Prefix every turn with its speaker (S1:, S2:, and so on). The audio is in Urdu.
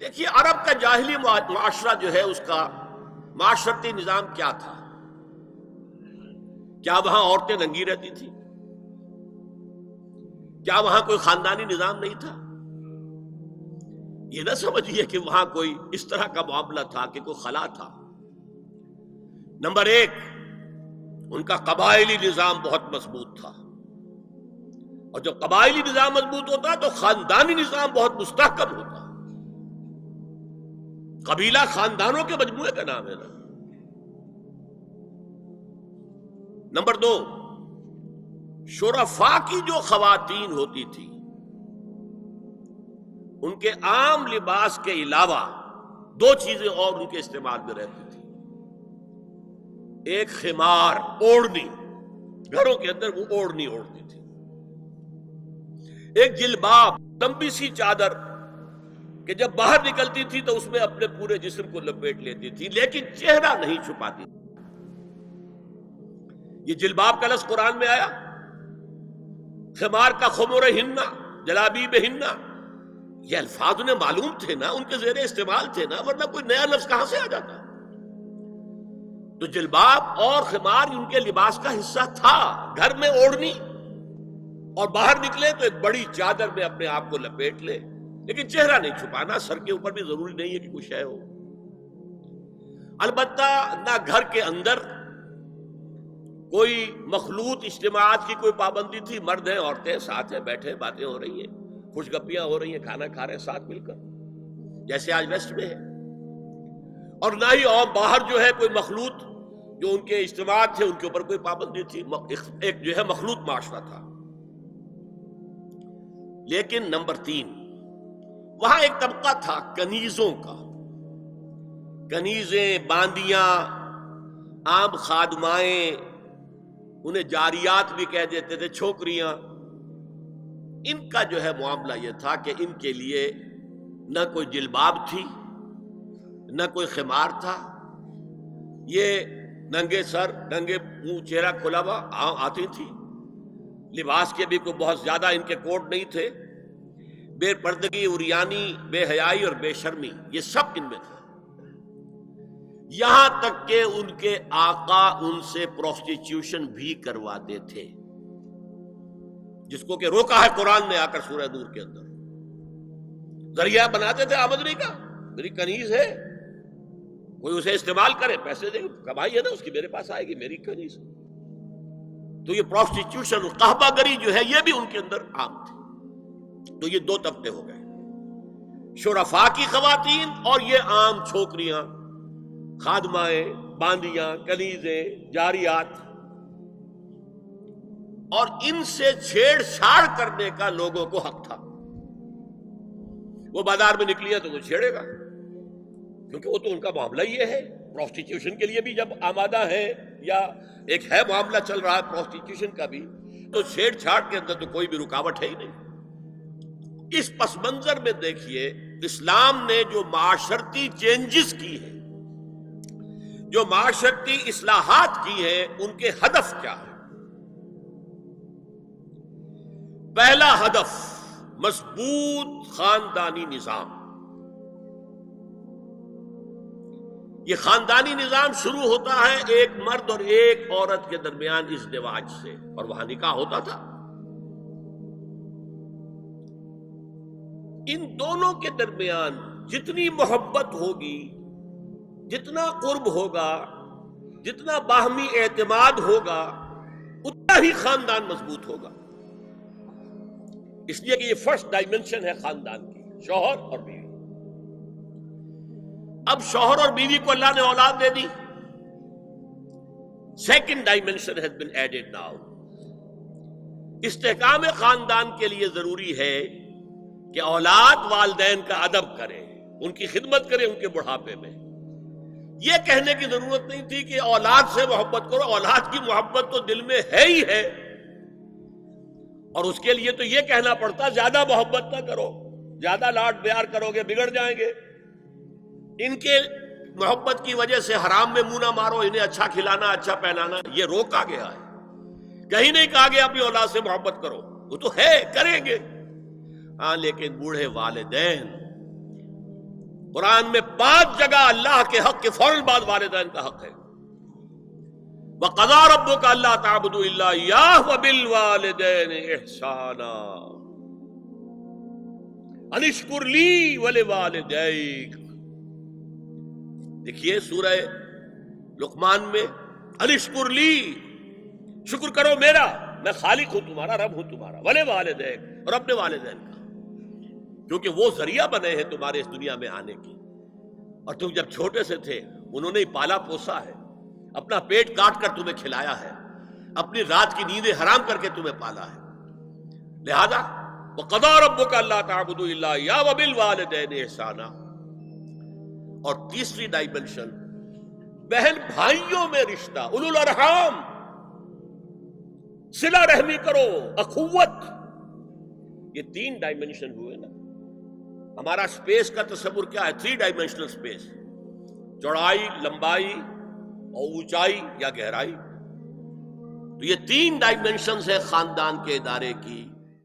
S1: دیکھیے عرب کا جاہلی معاشرہ جو ہے اس کا معاشرتی نظام کیا تھا؟ کیا وہاں عورتیں ننگی رہتی تھیں؟ کیا وہاں کوئی خاندانی نظام نہیں تھا؟ یہ نہ سمجھیے کہ وہاں کوئی اس طرح کا معاملہ تھا کہ کوئی خلا تھا۔ نمبر ایک، ان کا قبائلی نظام بہت مضبوط تھا، اور جب قبائلی نظام مضبوط ہوتا تو خاندانی نظام بہت مستحکم ہوتا۔ قبیلہ خاندانوں کے مجموعے کا نام ہے نا۔ نمبر دو، شرفاء کی جو خواتین ہوتی تھی ان کے عام لباس کے علاوہ دو چیزیں اور ان کے استعمال میں رہتی تھی۔ ایک خمار، اوڑھنی، گھروں کے اندر وہ اوڑھنی اوڑھتی تھی۔ ایک جلباب، لمبی سی چادر کہ جب باہر نکلتی تھی تو اس میں اپنے پورے جسم کو لپیٹ لیتی تھی، لیکن چہرہ نہیں چھپاتی تھی۔ یہ جلباب کا لفظ قرآن میں آیا، خمار کا خمر ہننا، جلابیب ہننا، یہ الفاظ انہیں معلوم تھے نا، ان کے زیر استعمال تھے نا، ورنہ کوئی نیا لفظ کہاں سے آ جاتا؟ تو جلباب اور خمار ان کے لباس کا حصہ تھا، گھر میں اوڑھنی، اور باہر نکلے تو ایک بڑی چادر میں اپنے آپ کو لپیٹ لے، لیکن چہرہ نہیں چھپانا، سر کے اوپر بھی ضروری نہیں ہے کہ کچھ ہے ہو۔ البتہ نہ گھر کے اندر کوئی مخلوط اجتماعات کی کوئی پابندی تھی، مرد ہیں عورتیں ساتھ ہیں، بیٹھے باتیں ہو رہی ہیں، خوش گپیاں ہو رہی ہیں، کھانا کھا رہے ہیں ساتھ مل کر، جیسے آج ویسٹ میں ہے۔ اور نہ ہی اور باہر جو ہے کوئی مخلوط جو ان کے اجتماعات تھے ان کے اوپر کوئی پابندی تھی، ایک جو ہے مخلوط معاشرہ تھا۔ لیکن نمبر تین، وہاں ایک طبقہ تھا کنیزوں کا، کنیزیں، باندیاں، عام خادمائیں، انہیں جاریات بھی کہہ دیتے تھے، چھوکریاں۔ ان کا جو ہے معاملہ یہ تھا کہ ان کے لیے نہ کوئی جلباب تھی، نہ کوئی خمار تھا، یہ ننگے سر، ننگے منہ، چہرہ کھلا ہوا آتی تھی۔ لباس کے بھی کوئی بہت زیادہ ان کے کوڈ نہیں تھے، بے پردگی، عریانی، بے حیائی اور بے شرمی، یہ سب ان میں تھا۔ یہاں تک کہ ان کے آقا ان سے پروسٹیٹیوشن بھی کرواتے تھے، جس کو کہ روکا ہے قرآن نے آ کر سورہ نور کے اندر۔ ذریعہ بناتے تھے آمدنی کا، میری کنیز ہے، کوئی اسے استعمال کرے، پیسے دے، کمائی ہے نا اس کی، میرے پاس آئے گی، میری کنیز۔ تو یہ پروسٹیٹیوشن، قحبہ گری جو ہے، یہ بھی ان کے اندر عام تھی۔ تو یہ دو طبقے ہو گئے، شرفاء کی خواتین اور یہ عام چھوکریاں، خادمائیں، باندیاں، کنیزیں، جاریات۔ اور ان سے چھیڑ چھاڑ کرنے کا لوگوں کو حق تھا۔ وہ بازار میں نکلی ہے تو وہ چھیڑے گا، کیونکہ وہ تو ان کا معاملہ یہ ہے۔ پروسٹیٹیوشن کے لیے بھی جب آمادہ ہے، یا ایک ہے معاملہ چل رہا ہے پروسٹیٹیوشن کا بھی، تو چھیڑ چھاڑ کے اندر تو کوئی بھی رکاوٹ ہے ہی نہیں۔ اس پس منظر میں دیکھیے اسلام نے جو معاشرتی چینجز کی ہیں، جو معاشرتی اصلاحات کی ہیں، ان کے ہدف کیا ہے؟ پہلا ہدف مضبوط خاندانی نظام۔ یہ خاندانی نظام شروع ہوتا ہے ایک مرد اور ایک عورت کے درمیان ازدواج سے، اور وہاں نکاح ہوتا تھا۔ ان دونوں کے درمیان جتنی محبت ہوگی، جتنا قرب ہوگا، جتنا باہمی اعتماد ہوگا، اتنا ہی خاندان مضبوط ہوگا۔ اس لیے کہ یہ فرسٹ ڈائمنشن ہے خاندان کی، شوہر اور بیوی۔ اب شوہر اور بیوی کو اللہ نے اولاد دے دی، second dimension has been added now. استحکام خاندان کے لیے ضروری ہے کہ اولاد والدین کا ادب کرے، ان کی خدمت کرے ان کے بڑھاپے میں۔ یہ کہنے کی ضرورت نہیں تھی کہ اولاد سے محبت کرو، اولاد کی محبت تو دل میں ہے ہی ہے، اور اس کے لیے تو یہ کہنا پڑتا زیادہ محبت نہ کرو، زیادہ لاڈ پیار کرو گے بگڑ جائیں گے، ان کے محبت کی وجہ سے حرام میں منہ نہ مارو، انہیں اچھا کھلانا، اچھا پہنانا، یہ روکا گیا ہے۔ کہیں نہیں کہا گیا اپنی اولاد سے محبت کرو، وہ تو ہے، کریں گے، ہاں، لیکن بوڑھے والدین قرآن میں 5 جگہ اللہ کے حق کے فوراً بعد والدین کا حق ہے. وَقَضَىٰ رَبُّكَ أَلَّا تَعْبُدُوا إِلَّا إِيَّاهُ وَبِالْوَالِدَيْنِ إِحْسَانًا أَنِ اشْكُرْ لِي وَلِوَالِدَيْكَ. دیکھیے سورہ لقمان میں أَنِ اشْكُرْ لِي، شکر کرو میرا، میں خالق ہوں تمہارا، رب ہوں تمہارا، وَلِوَالِدَيْكَ، اور اپنے والدین کا، کیونکہ وہ ذریعہ بنے ہیں تمہارے اس دنیا میں آنے کے. اور تم جب چھوٹے سے تھے انہوں نے ہی پالا پوسا ہے، اپنا پیٹ کاٹ کر تمہیں کھلایا ہے، اپنی رات کی نیندیں حرام کر کے تمہیں پالا ہے. لہذا وَقَضَىٰ رَبُّكَ أَلَّا تَعْبُدُوا إِلَّا إِيَّاهُ وَبِالْوَالِدَيْنِ إِحْسَانًا. اور تیسری ڈائمنشن بہن بھائیوں میں رشتہ، اولو الارحام، صلہ رحمی کرو، اخوت. یہ 3 ڈائمنشن ہوئے نا. ہمارا سپیس کا تصور کیا ہے؟ 3 ڈائمنشنل سپیس، چوڑائی، لمبائی اور اونچائی یا گہرائی. تو یہ 3 ڈائمنشنز ہے خاندان کے ادارے کی.